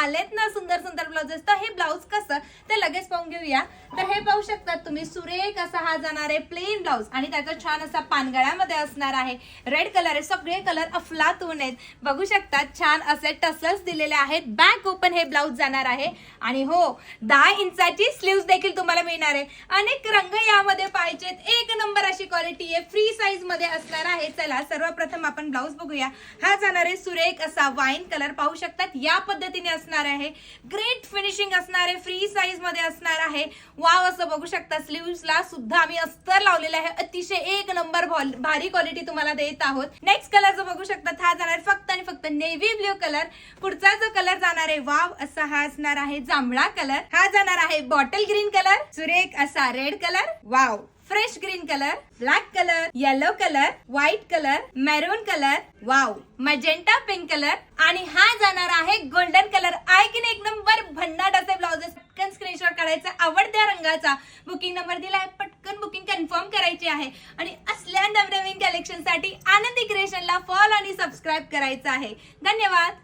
आलेत ना सुंदर सुंदर ब्लाउजेस, तर हे ब्लाउज कसं ते लगेच पाहून घेऊया। तर हे पाहू शकतात तुम्ही, सुरेख असा हा जाणार आहे प्लेन ब्लाउज आणि त्याचा छान असा पानगळ्यामध्ये असणार आहे। रेड कलर आहे, सगळे कलर अफलातून आहेत, बघू शकतात। छान असे टसल्स दिलेले आहेत, बॅक ओपन हे ब्लाउज जाणार आहे आणि हो 10 इंचाची स्लीव्स देखील तुम्हाला मिळणार आहे। अनेक रंग यामध्ये पाहिजेत, एक नंबर अशी क्वालिटी आहे, फ्री साईज मध्ये असणार आहे। चला सर्वप्रथम आपण ब्लाउज बघूया। हा जाणार आहे सुरेख असा वाईन कलर, पाहू शकतात या पद्धतीने असणार आहे। ग्रेट फिनिशिंग असणार आहे, फ्री साईज मध्ये असणार आहे। वाव असं बघू शकता, स्लीव्सला सुद्धा आम्ही अस्तर लावलेला आहे, अतिशय एक नंबर भारी क्वालिटी तुम्हाला देत आहोत। नेक्स्ट कलर जो बघू शकतात हा जाणार फक्त आणि फक्त नेव्ही ब्ल्यू कलर। पुढचा जो कलर जाणार आहे वाव असा हा असणार आहे जांभळा कलर। हा जाणार आहे बॉटल ग्रीन कलर, सुरेख असा red colour, wow fresh green colour, black colour, yellow colour, white colour, maroon colour, wow magenta pink colour आणि हा जाणार आहे गोल्डन कलर। ऐकून एक नंबर भन्नाट असे ब्लाउजेस, पटकन स्क्रीनशॉट काढायचा, आवडत्या रंगाचा बुकिंग नंबर दिलाय, पटकन बुकिंग कन्फर्म करायची आहे आणि असल्या नवनवीन कलेक्शन साठी आनंदी क्रिएशनला फॉलो आणि सबस्क्राईब करायचं आहे। धन्यवाद।